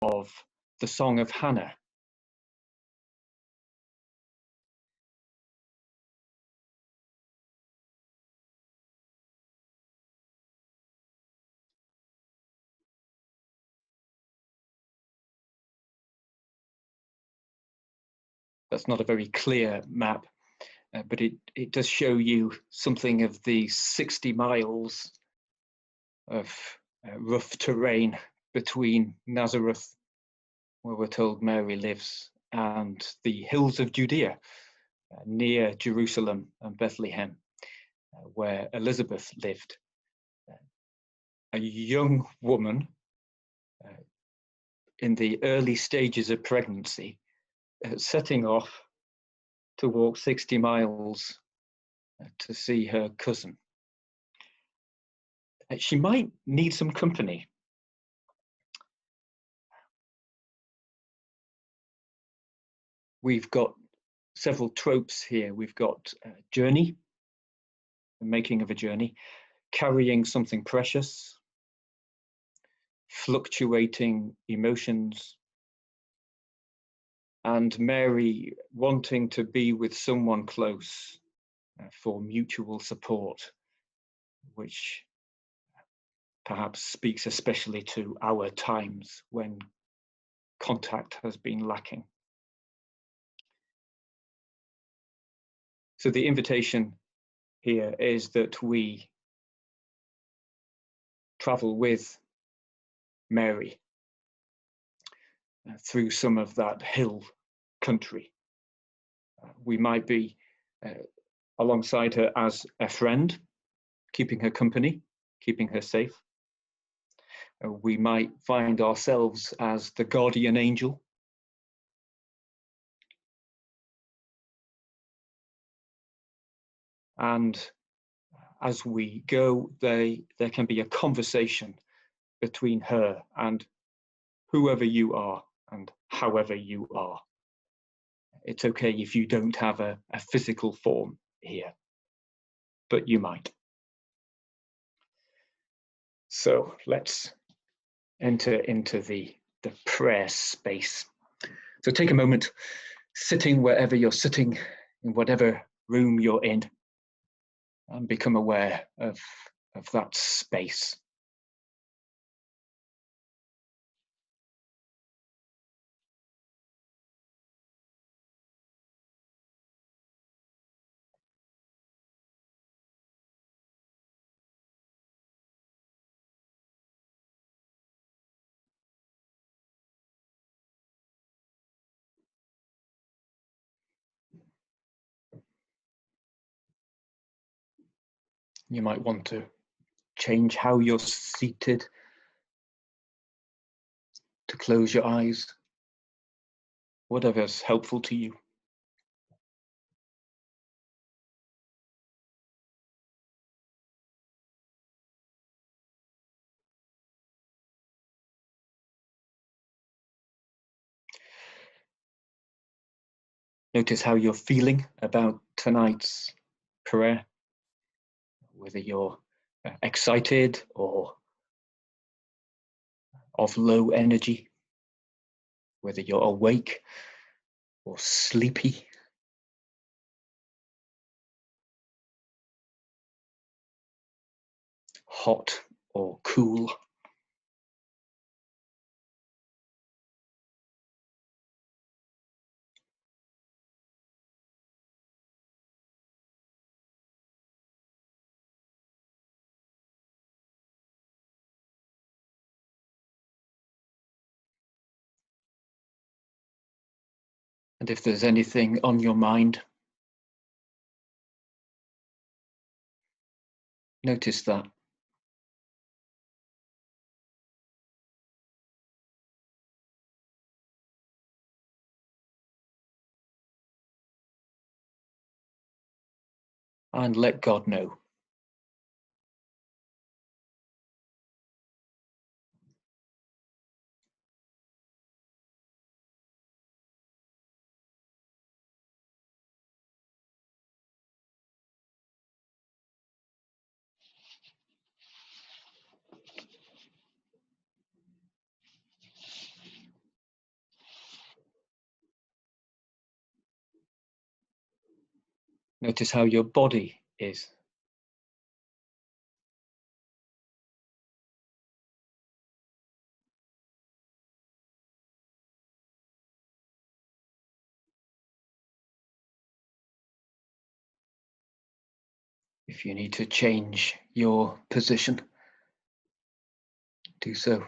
of the Song of Hannah. That's not a very clear map, but it does show you something of the 60 miles of rough terrain between Nazareth, where we're told Mary lives, and the hills of Judea, near Jerusalem and Bethlehem, where Elizabeth lived. A young woman in the early stages of pregnancy, setting off to walk 60 miles to see her cousin. She might need some company. We've got several tropes here. We've got journey, the making of a journey, carrying something precious, fluctuating emotions, and Mary wanting to be with someone close for mutual support, which perhaps speaks especially to our times when contact has been lacking. So the invitation here is that we travel with Mary through some of that hill country. We might be alongside her as a friend, keeping her company, keeping her safe. We might find ourselves as the guardian angel. And as we go, there can be a conversation between her and whoever you are and however you are. It's okay if you don't have a physical form here, but you might. So let's enter into the prayer space. So take a moment, sitting wherever you're sitting, in whatever room you're in, and become aware of that space. You might want to change how you're seated, to close your eyes, whatever's helpful to you. Notice how you're feeling about tonight's prayer, whether you're excited or of low energy, whether you're awake or sleepy. Hot or cool. And if there's anything on your mind, notice that. And let God know. Notice how your body is. If you need to change your position, do so.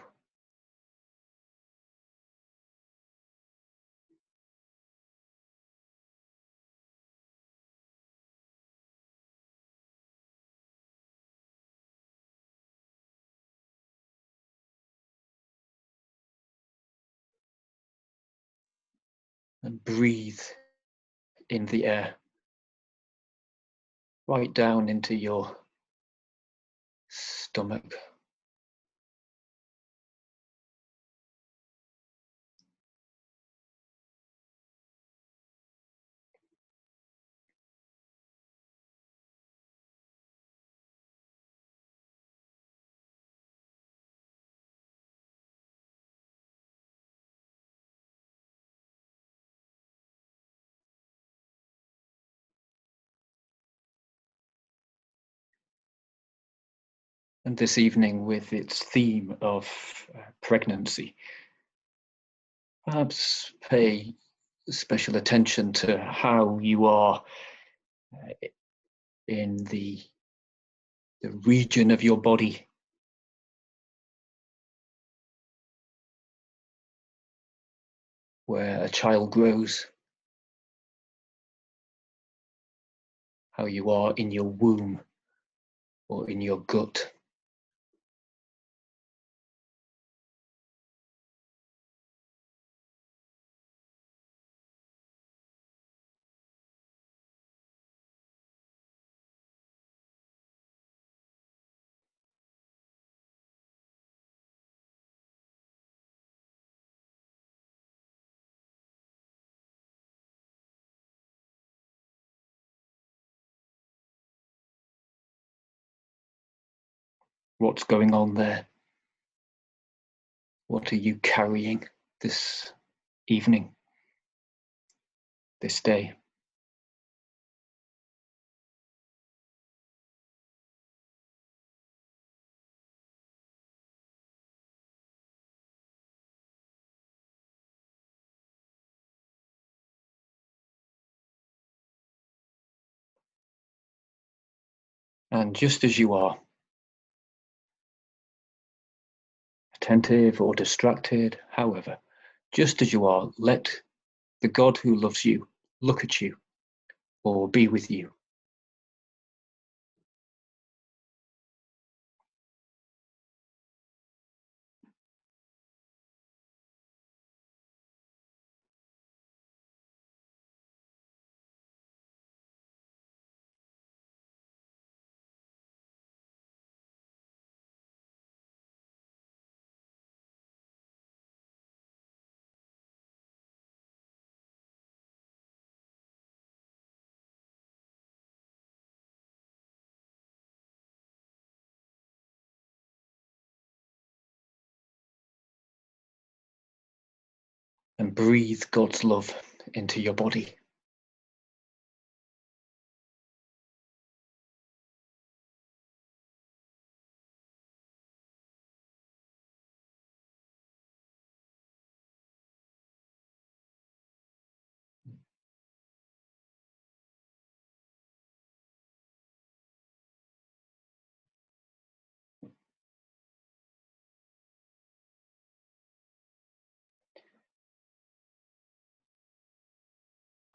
And breathe in the air, right down into your stomach. And this evening, with its theme of pregnancy, perhaps pay special attention to how you are in the region of your body where a child grows, how you are in your womb or in your gut. What's going on there? What are you carrying this evening, this day? And just as you are, attentive or distracted, however, just as you are, let the God who loves you look at you or be with you. And breathe God's love into your body.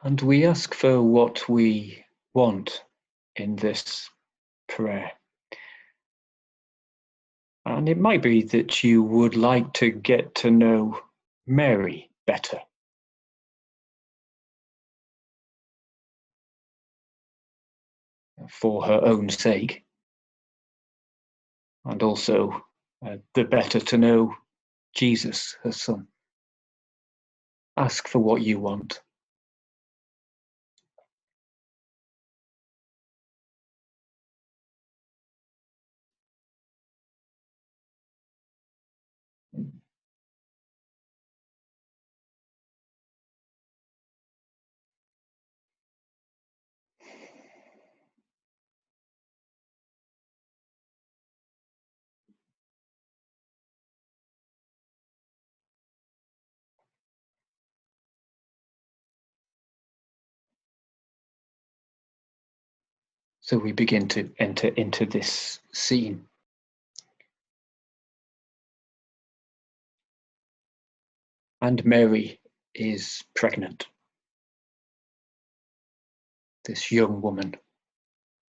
And we ask for what we want in this prayer. And it might be that you would like to get to know Mary better. For her own sake, and also the better to know Jesus, her son. Ask for what you want. So we begin to enter into this scene. And Mary is pregnant. This young woman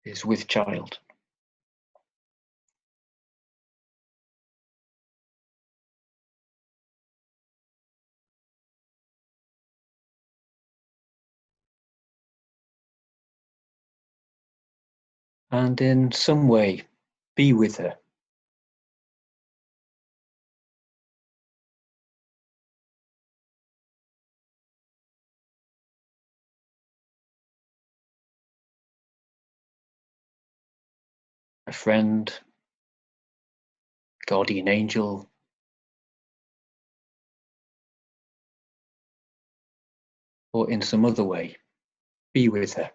is with child. And in some way, be with her. A friend, guardian angel, or in some other way, be with her.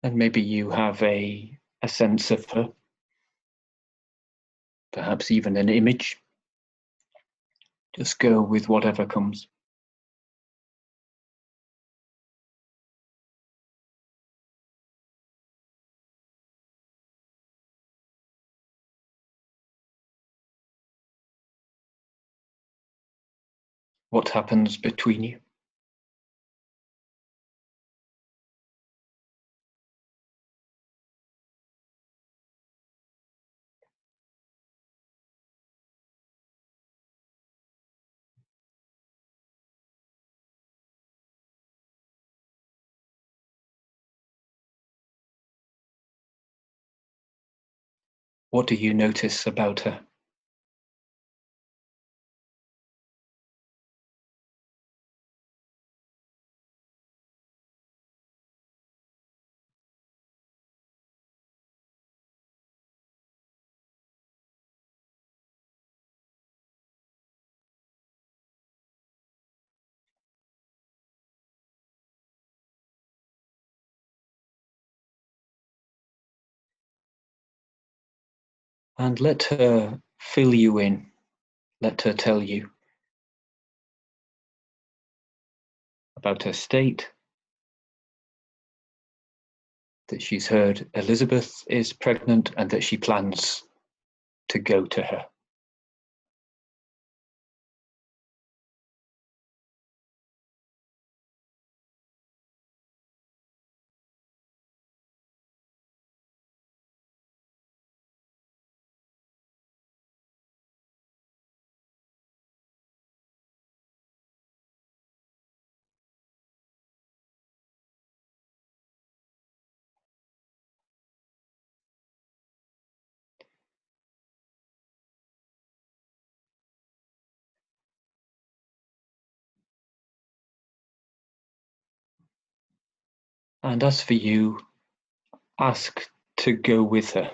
And maybe you have a sense of her, perhaps even an image. Just go with whatever comes. What happens between you? What do you notice about her? And let her fill you in. Let her tell you about her state, that she's heard Elizabeth is pregnant and that she plans to go to her. And as for you, ask to go with her.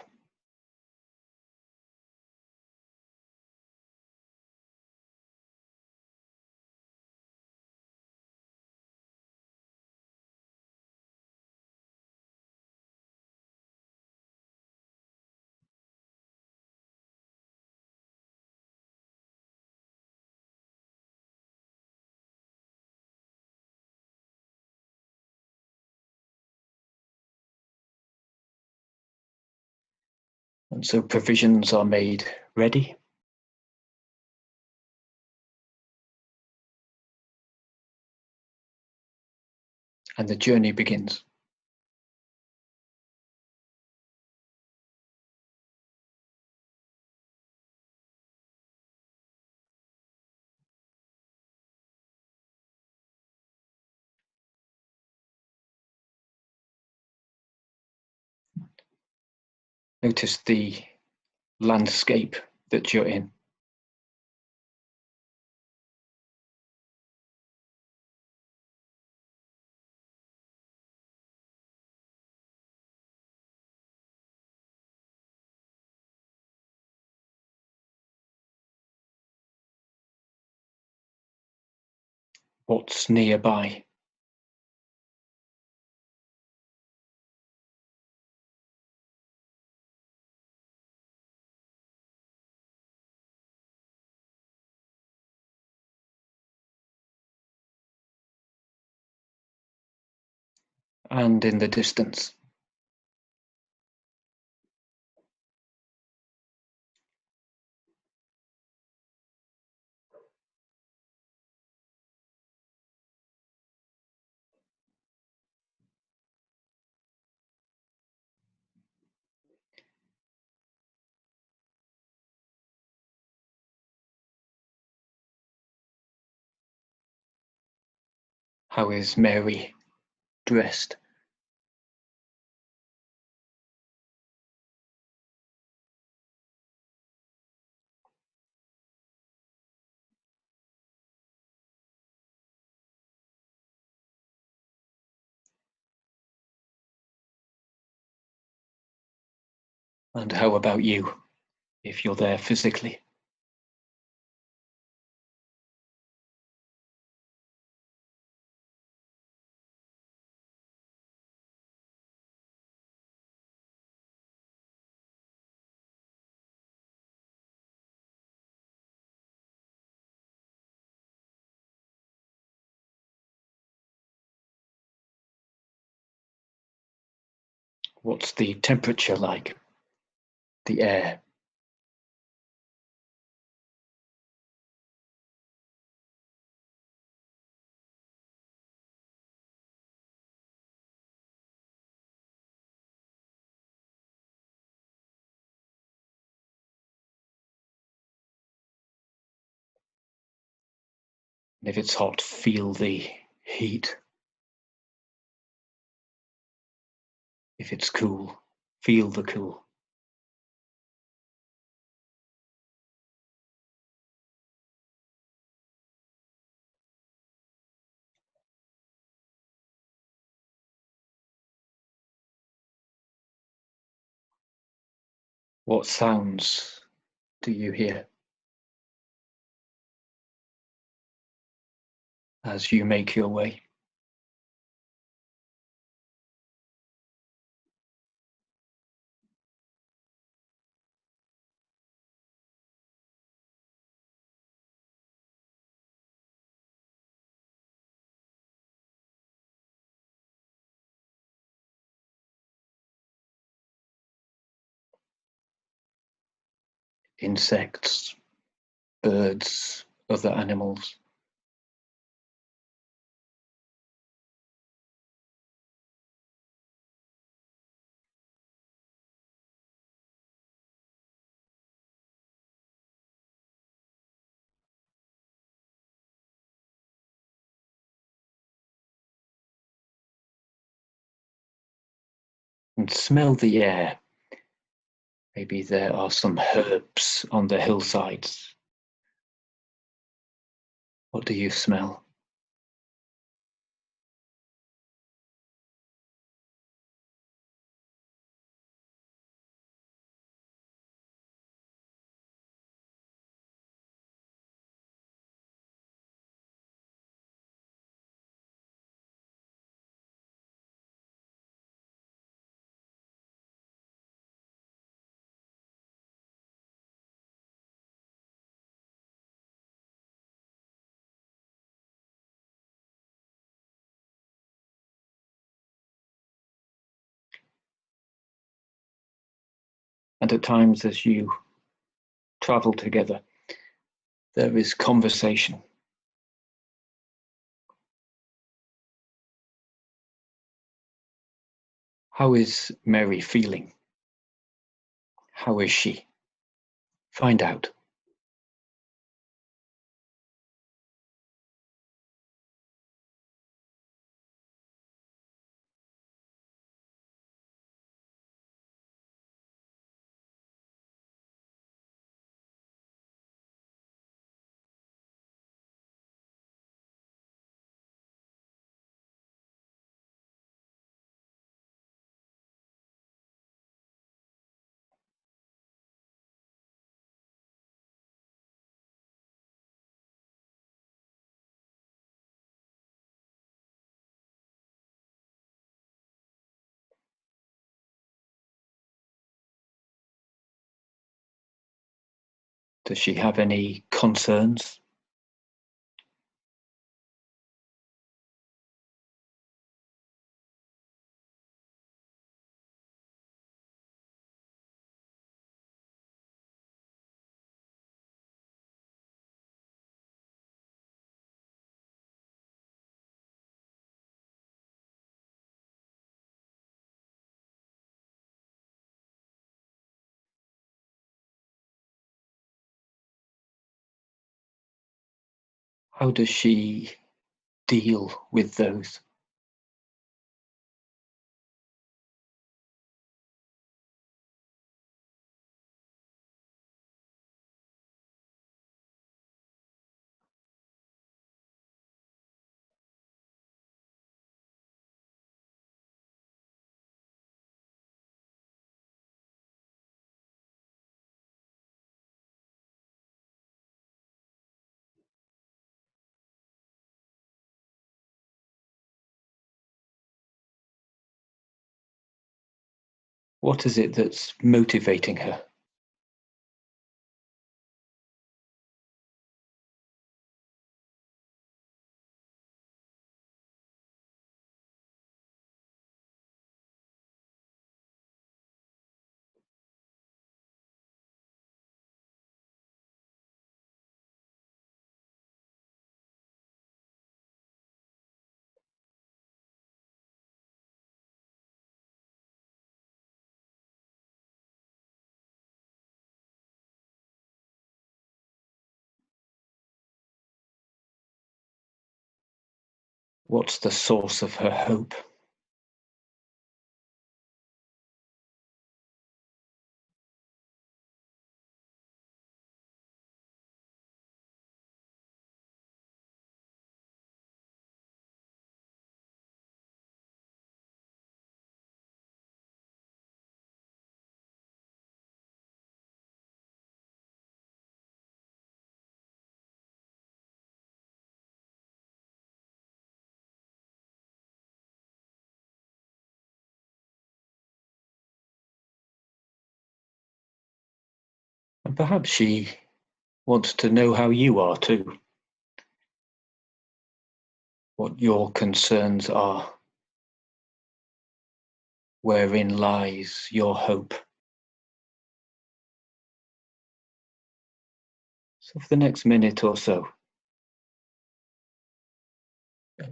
And so provisions are made ready. And the journey begins. Notice the landscape that you're in. what's nearby. And in the distance. How is Mary dressed? And how about you, if you're there physically? What's the temperature like? The air? And if it's hot, feel the heat. If it's cool, feel the cool. What sounds do you hear as you make your way? Insects, birds, other animals. And smell the air. Maybe there are some herbs on the hillsides. What do you smell? And at times, as you travel together, there is conversation. How is Mary feeling? How is she? Find out. Does she have any concerns? How does she deal with those? What is it that's motivating her? What's the source of her hope? And perhaps she wants to know how you are too, what your concerns are, wherein lies your hope. So for the next minute or so,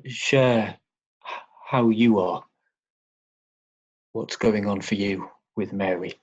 share how you are, what's going on for you with Mary.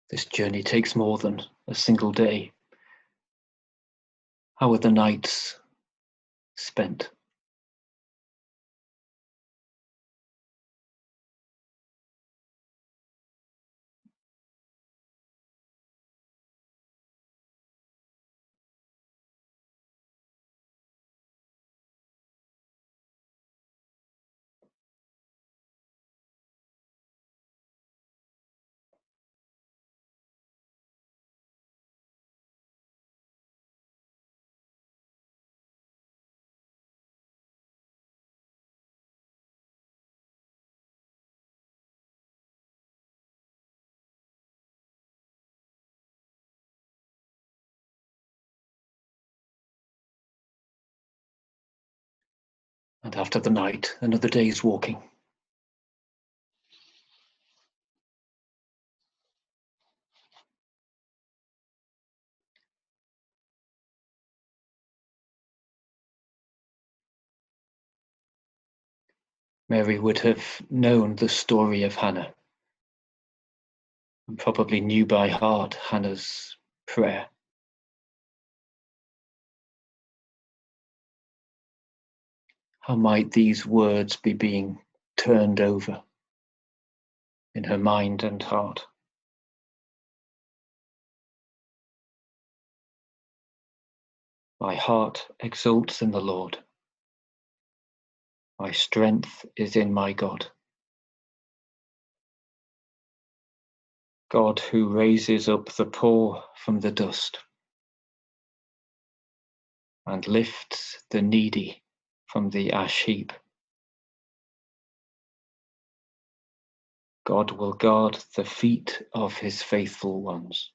This journey takes more than a single day. How are the nights spent? And after the night, another day's walking. Mary would have known the story of Hannah and probably knew by heart Hannah's prayer. How might these words be being turned over in her mind and heart? My heart exults in the Lord. My strength is in my God. God who raises up the poor from the dust and lifts the needy from the ash heap. God will guard the feet of his faithful ones.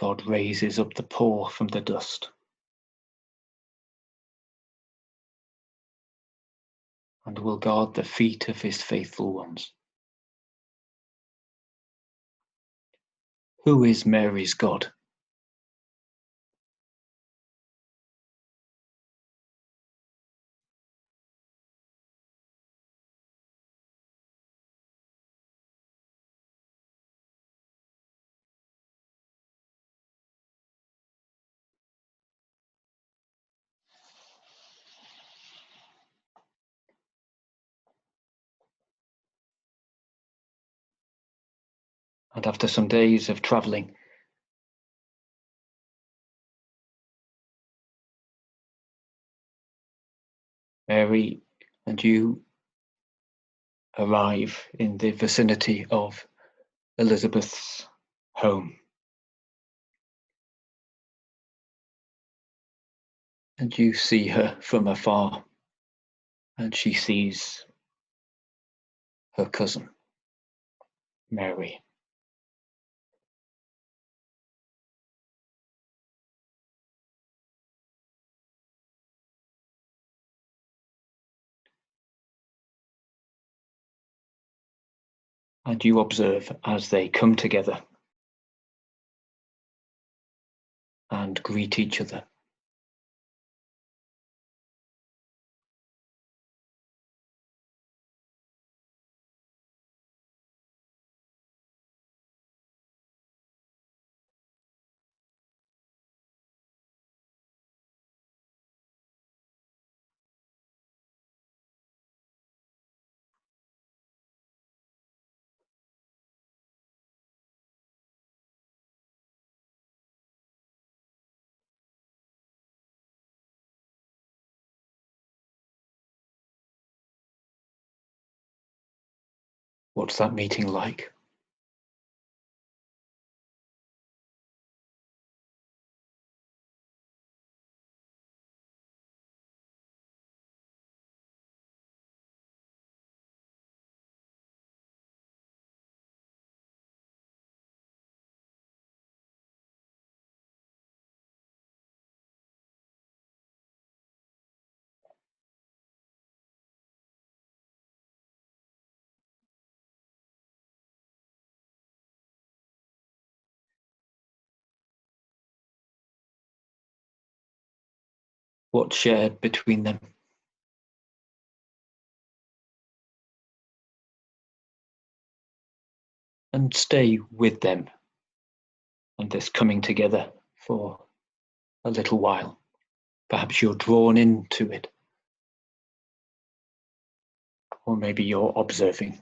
God raises up the poor from the dust and will guard the feet of his faithful ones. Who is Mary's God? And after some days of travelling, Mary and you arrive in the vicinity of Elizabeth's home. And you see her from afar, and she sees her cousin, Mary. And you observe as they come together and greet each other. What's that meeting like? What's shared between them? And stay with them and this coming together for a little while. Perhaps you're drawn into it, or maybe you're observing.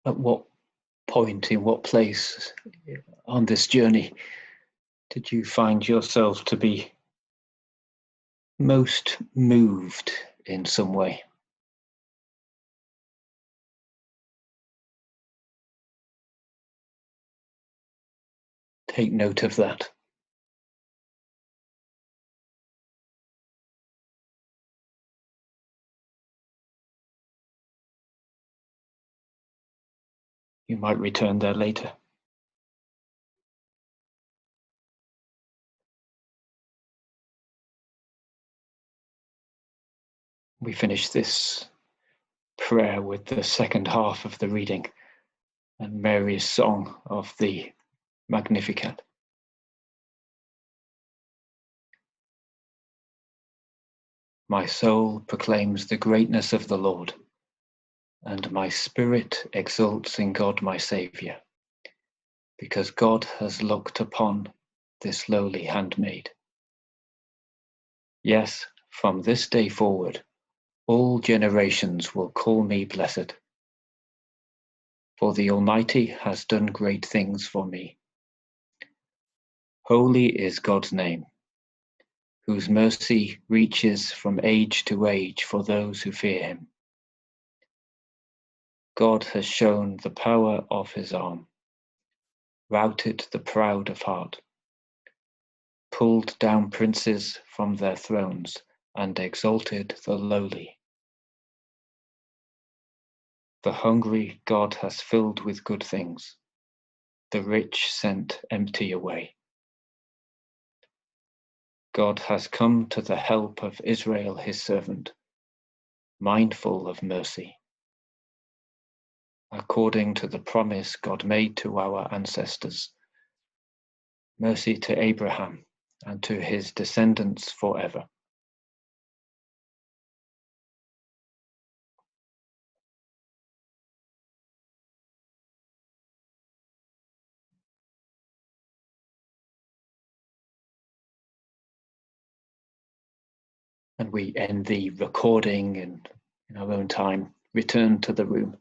At what point, in what place on this journey did you find yourself to be most moved in some way? Take note of that. You might return there later. We finish this prayer with the second half of the reading and Mary's song of the Magnificat. My soul proclaims the greatness of the Lord, and my spirit exults in God my Saviour, because God has looked upon this lowly handmaid. Yes, from this day forward, all generations will call me blessed, for the Almighty has done great things for me. Holy is God's name, whose mercy reaches from age to age for those who fear him. God has shown the power of his arm, routed the proud of heart, pulled down princes from their thrones, and exalted the lowly. The hungry God has filled with good things, the rich sent empty away. God has come to the help of Israel his servant, mindful of mercy, according to the promise God made to our ancestors, mercy to Abraham and to his descendants forever. And we end the recording in our own time, return to the room.